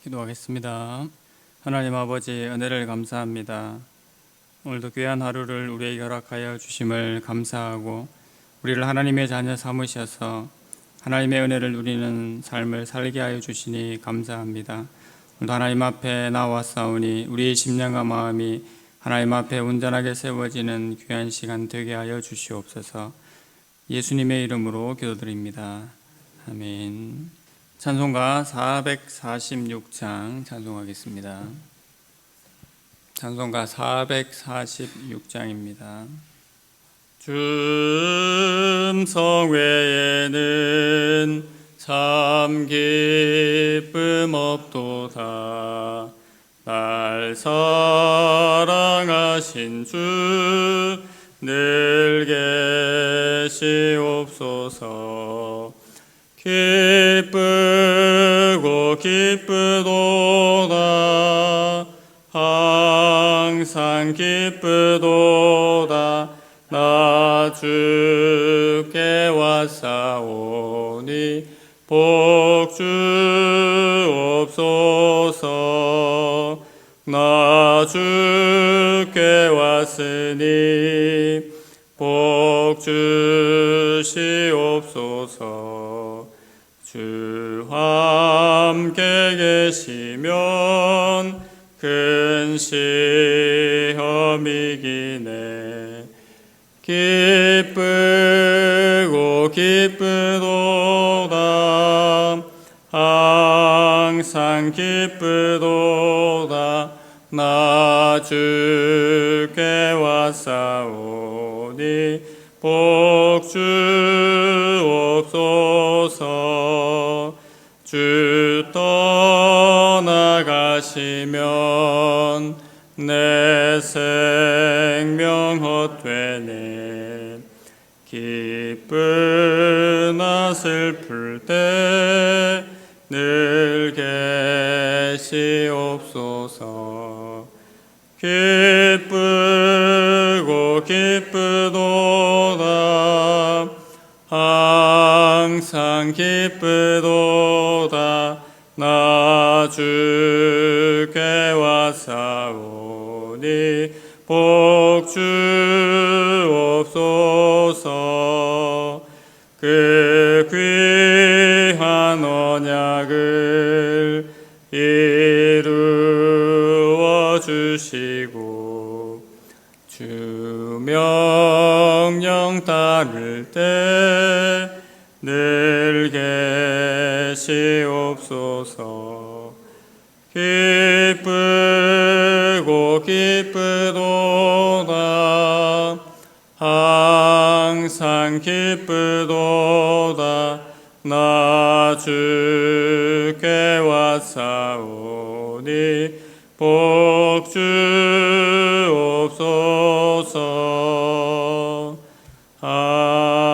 기도하겠습니다. 하나님 아버지, 은혜를 감사합니다. 오늘도 귀한 하루를 우리에게 허락하여 주심을 감사하고 우리를 하나님의 자녀 삼으셔서 하나님의 은혜를 누리는 삶을 살게 하여 주시니 감사합니다. 오늘도 하나님 앞에 나왔사오니 우리의 심령과 마음이 하나님 앞에 온전하게 세워지는 귀한 시간 되게 하여 주시옵소서. 예수님의 이름으로 기도드립니다. 아멘. 찬송가 446장 찬송하겠습니다. 찬송가 446장입니다. 주 성외에는 참 기쁨 없도다. 날 사랑하신 주 늘 계시옵소서. 기쁘고 기쁘도다. 항상 기쁘도다. 나 주께 왔사오니 복 주옵소서. 나 주께 왔으니 복 주시옵소서. 주와 함께 계시면 큰 시험이기네. 기쁘고 기쁘도다. 항상 기쁘도다. 나 주께 왔사오니 복 주옵소서. 주 떠나가시면 내 생명 헛되네. 기쁘나 슬플 때 늘 계시옵소서. 기쁘고 기쁘도다. 항상 기쁘도다. 나 주께 왔사오니 복 주옵소서. 그 귀한 언약을 이루어 주시고 주 명령 따를 때 늘 계시옵소서. 기쁘고 기쁘도다. 항상 기쁘도다. 나 주께 왔사오니 복 주옵소서. 아멘.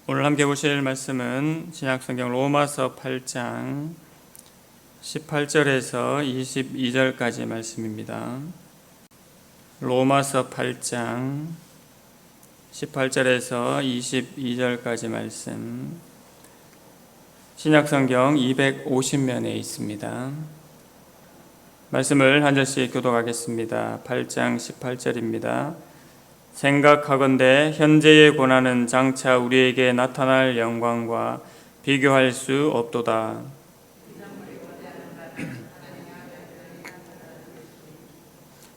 오늘 함께 보실 말씀은 신약성경 로마서 8장 18절에서 22절까지 말씀입니다. 로마서 8장 18절에서 22절까지 말씀, 신약성경 250면에 있습니다. 말씀을 한 절씩 교독하겠습니다. 8장 18절입니다. 생각하건대 현재의 고난은 장차 우리에게 나타날 영광과 비교할 수 없도다.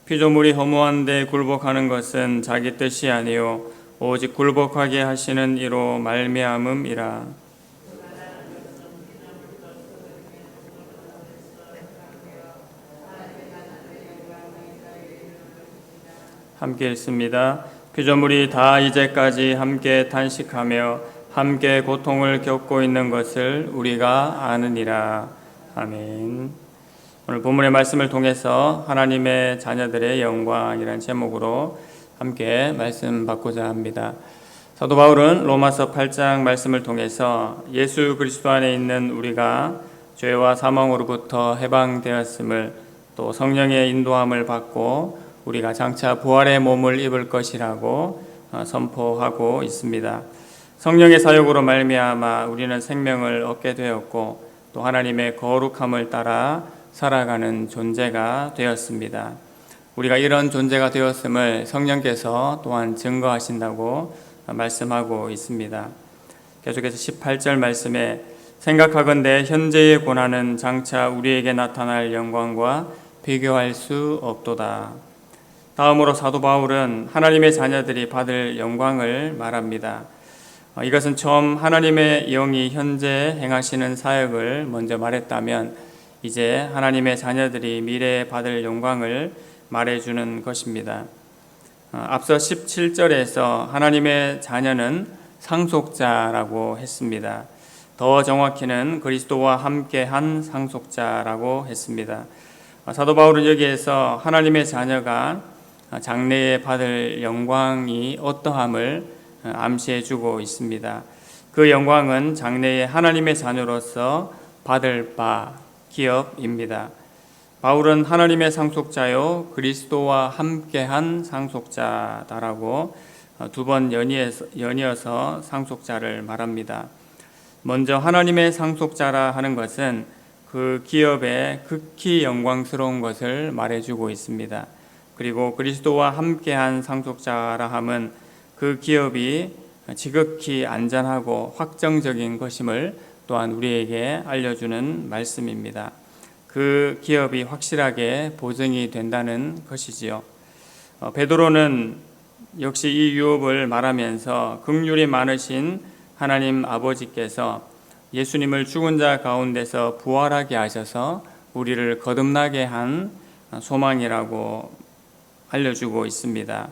피조물이 허무한데 굴복하는 것은 자기 뜻이 아니요 오직 굴복하게 하시는 이로 말미암음이라. 함께 읽습니다. 피조물이 다 이제까지 함께 탄식하며 함께 고통을 겪고 있는 것을 우리가 아느니라. 아멘. 오늘 본문의 말씀을 통해서 하나님의 자녀들의 영광이라는 제목으로 함께 말씀 받고자 합니다. 사도 바울은 로마서 8장 말씀을 통해서 예수 그리스도 안에 있는 우리가 죄와 사망으로부터 해방되었음을, 또 성령의 인도함을 받고 우리가 장차 부활의 몸을 입을 것이라고 선포하고 있습니다. 성령의 사역으로 말미암아 우리는 생명을 얻게 되었고 또 하나님의 거룩함을 따라 살아가는 존재가 되었습니다. 우리가 이런 존재가 되었음을 성령께서 또한 증거하신다고 말씀하고 있습니다. 계속해서 18절 말씀에 생각하건대 현재의 고난은 장차 우리에게 나타날 영광과 비교할 수 없도다. 다음으로 사도 바울은 하나님의 자녀들이 받을 영광을 말합니다. 이것은 처음 하나님의 영이 현재 행하시는 사역을 먼저 말했다면 이제 하나님의 자녀들이 미래에 받을 영광을 말해주는 것입니다. 앞서 17절에서 하나님의 자녀는 상속자라고 했습니다. 더 정확히는 그리스도와 함께한 상속자라고 했습니다. 사도 바울은 여기에서 하나님의 자녀가 장래에 받을 영광이 어떠함을 암시해 주고 있습니다. 그 영광은 장래에 하나님의 자녀로서 받을 바 기업입니다. 바울은 하나님의 상속자요 그리스도와 함께한 상속자다라고 두 번 연이어서 상속자를 말합니다. 먼저 하나님의 상속자라 하는 것은 그 기업의 극히 영광스러운 것을 말해주고 있습니다. 그리고 그리스도와 함께한 상속자라 함은 그 기업이 지극히 안전하고 확정적인 것임을 또한 우리에게 알려주는 말씀입니다. 그 기업이 확실하게 보증이 된다는 것이지요. 베드로는 역시 이 유업을 말하면서 긍휼이 많으신 하나님 아버지께서 예수님을 죽은 자 가운데서 부활하게 하셔서 우리를 거듭나게 한 소망이라고 알려주고 있습니다.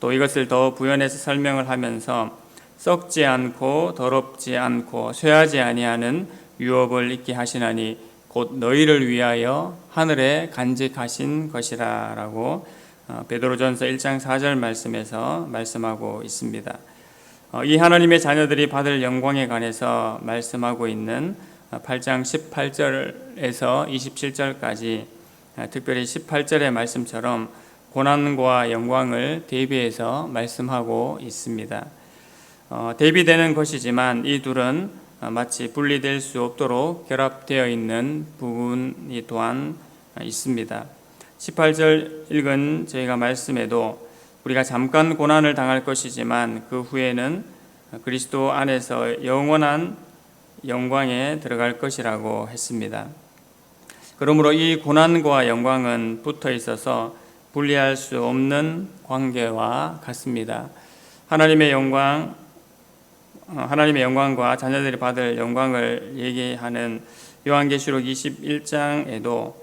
또 이것을 더 부연해서 설명을 하면서 썩지 않고 더럽지 않고 쇠하지 아니하는 유업을 잊게 하시나니 곧 너희를 위하여 하늘에 간직하신 것이라라고 베드로전서 1장 4절 말씀에서 말씀하고 있습니다. 이 하나님의 자녀들이 받을 영광에 관해서 말씀하고 있는 8장 18절에서 27절까지 특별히 18절의 말씀처럼 고난과 영광을 대비해서 말씀하고 있습니다. 대비되는 것이지만 이 둘은 마치 분리될 수 없도록 결합되어 있는 부분이 또한 있습니다. 18절 읽은 저희가 말씀에도 우리가 잠깐 고난을 당할 것이지만 그 후에는 그리스도 안에서 영원한 영광에 들어갈 것이라고 했습니다. 그러므로 이 고난과 영광은 붙어 있어서 분리할 수 없는 관계와 같습니다. 하나님의 영광과 자녀들이 받을 영광을 얘기하는 요한계시록 21장에도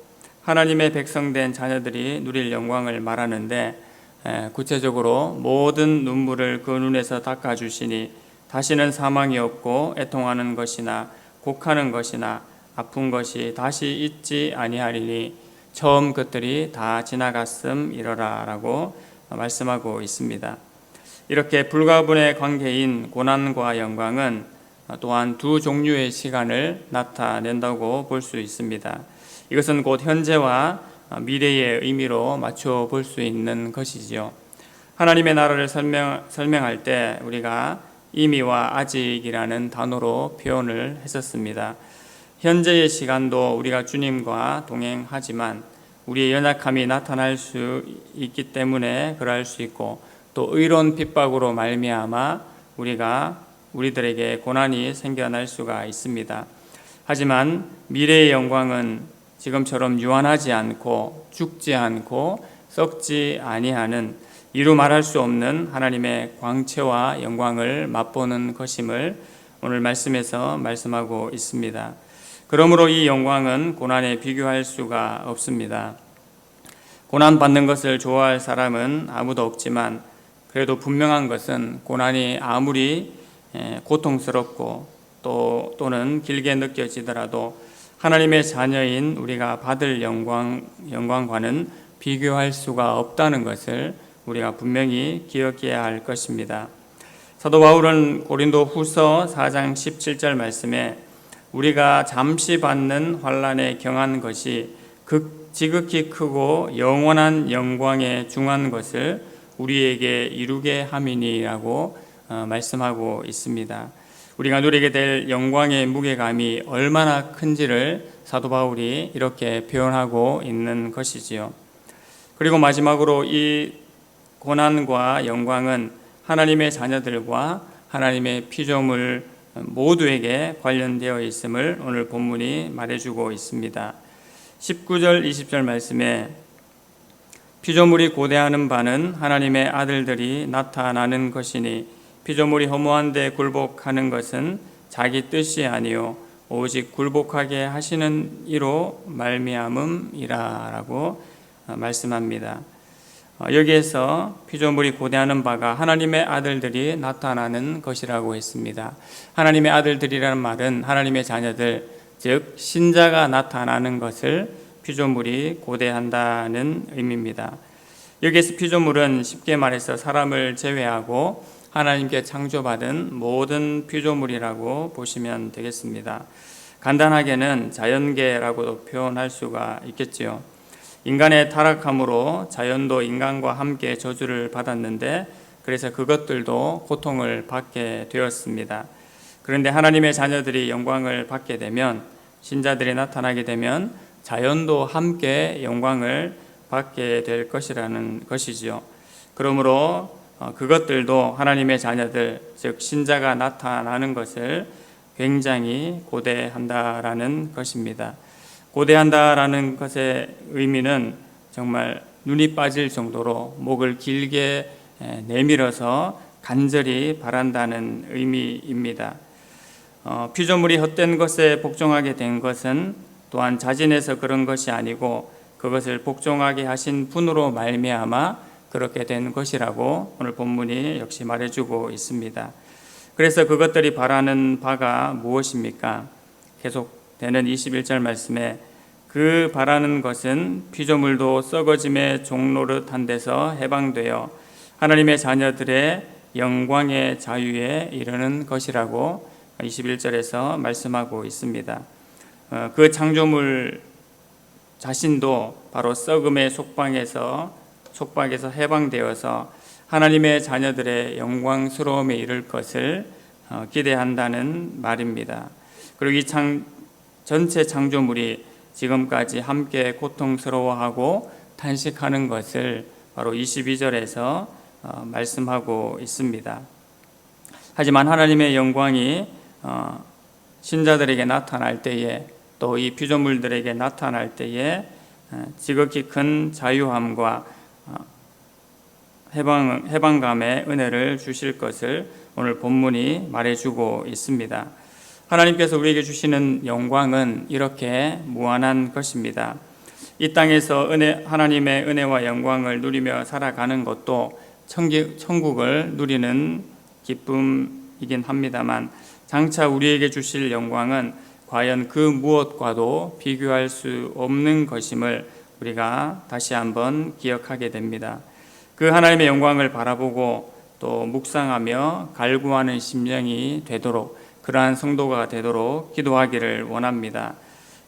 하나님의 백성된 자녀들이 누릴 영광을 말하는데 구체적으로 모든 눈물을 그 눈에서 닦아주시니 다시는 사망이 없고 애통하는 것이나 곡하는 것이나 아픈 것이 다시 있지 아니하리니 처음 것들이 다 지나갔음이러라 라고 말씀하고 있습니다. 이렇게 불가분의 관계인 고난과 영광은 또한 두 종류의 시간을 나타낸다고 볼 수 있습니다. 이것은 곧 현재와 미래의 의미로 맞춰 볼 수 있는 것이지요. 하나님의 나라를 설명할 때 우리가 이미와 아직이라는 단어로 표현을 했었습니다. 현재의 시간도 우리가 주님과 동행하지만 우리의 연약함이 나타날 수 있기 때문에 그럴 수 있고 또 의로운 핍박으로 말미암아 우리들에게 고난이 생겨날 수가 있습니다. 하지만 미래의 영광은 지금처럼 유한하지 않고 죽지 않고 썩지 아니하는 이루 말할 수 없는 하나님의 광채와 영광을 맛보는 것임을 오늘 말씀에서 말씀하고 있습니다. 그러므로 이 영광은 고난에 비교할 수가 없습니다. 고난받는 것을 좋아할 사람은 아무도 없지만 그래도 분명한 것은 고난이 아무리 고통스럽고 또는 길게 느껴지더라도 하나님의 자녀인 우리가 받을 영광과는 비교할 수가 없다는 것을 우리가 분명히 기억해야 할 것입니다. 사도 바울은 고린도 후서 4장 17절 말씀에 우리가 잠시 받는 환난에 경한 것이 지극히 크고 영원한 영광에 중한 것을 우리에게 이루게 함이니라고 말씀하고 있습니다. 우리가 누리게 될 영광의 무게감이 얼마나 큰지를 사도 바울이 이렇게 표현하고 있는 것이지요. 그리고 마지막으로 이 고난과 영광은 하나님의 자녀들과 하나님의 피조물 모두에게 관련되어 있음을 오늘 본문이 말해주고 있습니다. 19절 20절 말씀에 피조물이 고대하는 바는 하나님의 아들들이 나타나는 것이니 피조물이 허무한데 굴복하는 것은 자기 뜻이 아니요 오직 굴복하게 하시는 이로 말미암음이라 라고 말씀합니다. 여기에서 피조물이 고대하는 바가 하나님의 아들들이 나타나는 것이라고 했습니다. 하나님의 아들들이라는 말은 하나님의 자녀들, 즉 신자가 나타나는 것을 피조물이 고대한다는 의미입니다. 여기에서 피조물은 쉽게 말해서 사람을 제외하고 하나님께 창조받은 모든 피조물이라고 보시면 되겠습니다. 간단하게는 자연계라고도 표현할 수가 있겠지요. 인간의 타락함으로 자연도 인간과 함께 저주를 받았는데 그래서 그것들도 고통을 받게 되었습니다. 그런데 하나님의 자녀들이 영광을 받게 되면, 신자들이 나타나게 되면 자연도 함께 영광을 받게 될 것이라는 것이지요. 그러므로 그것들도 하나님의 자녀들, 즉 신자가 나타나는 것을 굉장히 고대한다라는 것입니다. 고대한다라는 것의 의미는 정말 눈이 빠질 정도로 목을 길게 내밀어서 간절히 바란다는 의미입니다. 피조물이 헛된 것에 복종하게 된 것은 또한 자진해서 그런 것이 아니고 그것을 복종하게 하신 분으로 말미암아 그렇게 된 것이라고 오늘 본문이 역시 말해주고 있습니다. 그래서 그것들이 바라는 바가 무엇입니까? 계속되는 21절 말씀에 그 바라는 것은 피조물도 썩어짐의 종노릇한 데서 해방되어 하나님의 자녀들의 영광의 자유에 이르는 것이라고 21절에서 말씀하고 있습니다. 그 창조물 자신도 바로 썩음의 속박에서 해방되어서 하나님의 자녀들의 영광스러움에 이를 것을 기대한다는 말입니다. 그리고 이 전체 창조물이 지금까지 함께 고통스러워하고 탄식하는 것을 바로 22절에서 말씀하고 있습니다. 하지만 하나님의 영광이 신자들에게 나타날 때에 또 이 피조물들에게 나타날 때에 지극히 큰 자유함과 해방감의 은혜를 주실 것을 오늘 본문이 말해주고 있습니다. 하나님께서 우리에게 주시는 영광은 이렇게 무한한 것입니다. 이 땅에서 하나님의 은혜와 영광을 누리며 살아가는 것도 천국을 누리는 기쁨이긴 합니다만 장차 우리에게 주실 영광은 과연 그 무엇과도 비교할 수 없는 것임을 우리가 다시 한번 기억하게 됩니다. 그 하나님의 영광을 바라보고 또 묵상하며 갈구하는 심령이 되도록, 그러한 성도가 되도록 기도하기를 원합니다.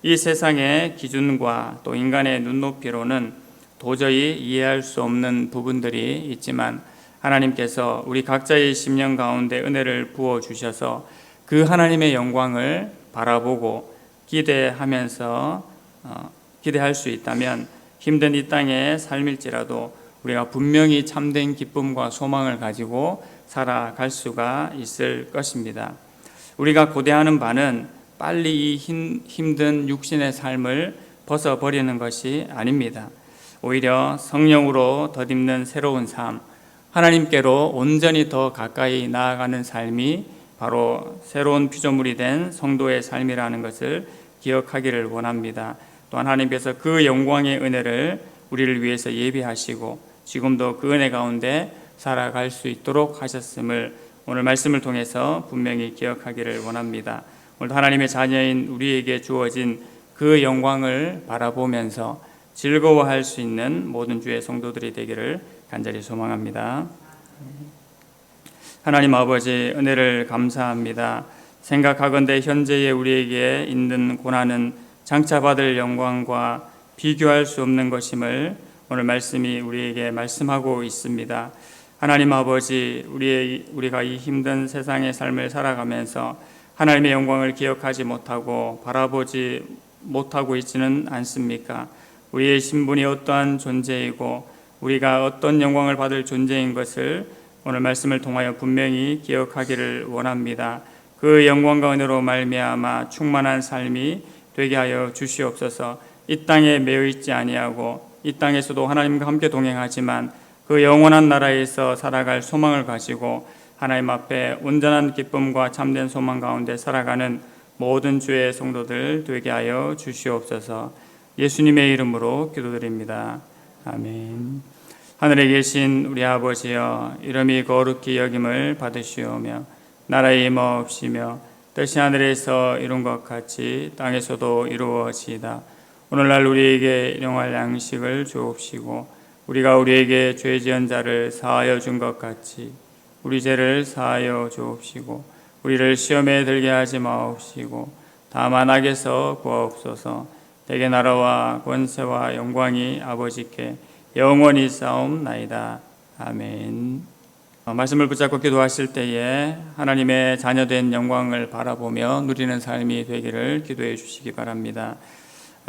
이 세상의 기준과 또 인간의 눈높이로는 도저히 이해할 수 없는 부분들이 있지만 하나님께서 우리 각자의 심령 가운데 은혜를 부어주셔서 그 하나님의 영광을 바라보고 기대할 수 있다면 힘든 이 땅의 삶일지라도 우리가 분명히 참된 기쁨과 소망을 가지고 살아갈 수가 있을 것입니다. 우리가 고대하는 바는 빨리 이 힘든 육신의 삶을 벗어버리는 것이 아닙니다. 오히려 성령으로 덧입는 새로운 삶, 하나님께로 온전히 더 가까이 나아가는 삶이 바로 새로운 피조물이 된 성도의 삶이라는 것을 기억하기를 원합니다. 또한 하나님께서 그 영광의 은혜를 우리를 위해서 예비하시고 지금도 그 은혜 가운데 살아갈 수 있도록 하셨음을 오늘 말씀을 통해서 분명히 기억하기를 원합니다. 오늘 하나님의 자녀인 우리에게 주어진 그 영광을 바라보면서 즐거워할 수 있는 모든 주의 성도들이 되기를 간절히 소망합니다. 하나님 아버지, 은혜를 감사합니다. 생각하건대 현재의 우리에게 있는 고난은 장차 받을 영광과 비교할 수 없는 것임을 오늘 말씀이 우리에게 말씀하고 있습니다. 하나님 아버지, 우리가 이 힘든 세상의 삶을 살아가면서 하나님의 영광을 기억하지 못하고 바라보지 못하고 있지는 않습니까? 우리의 신분이 어떠한 존재이고 우리가 어떤 영광을 받을 존재인 것을 오늘 말씀을 통하여 분명히 기억하기를 원합니다. 그 영광과 은혜로 말미암아 충만한 삶이 되게 하여 주시옵소서. 이 땅에 매여 있지 아니하고 이 땅에서도 하나님과 함께 동행하지만 그 영원한 나라에서 살아갈 소망을 가지고 하나님 앞에 온전한 기쁨과 참된 소망 가운데 살아가는 모든 주의 성도들 되게 하여 주시옵소서. 예수님의 이름으로 기도드립니다. 아멘. 하늘에 계신 우리 아버지여, 이름이 거룩히 여김을 받으시오며 나라의 임하옵시며 뜻이 하늘에서 이룬 것 같이 땅에서도 이루어지이다. 오늘날 우리에게 일용할 양식을 주옵시고 우리가 우리에게 죄 지은 자를 사하여 준 것 같이 우리 죄를 사하여 주옵시고 우리를 시험에 들게 하지 마옵시고 다만 악에서 구하옵소서. 대개 나라와 권세와 영광이 아버지께 영원히 싸움나이다. 아멘. 말씀을 붙잡고 기도하실 때에 하나님의 자녀된 영광을 바라보며 누리는 삶이 되기를 기도해 주시기 바랍니다.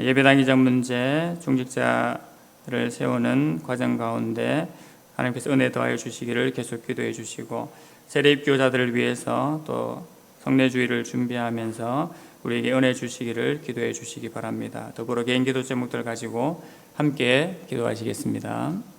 예배당 이전 문제, 중직자를 세우는 과정 가운데 하나님께서 은혜 더하여 주시기를 계속 기도해 주시고 세례입교자들을 위해서 또 성례주의를 준비하면서 우리에게 은혜 주시기를 기도해 주시기 바랍니다. 더불어 개인 기도 제목들 가지고 함께 기도하시겠습니다.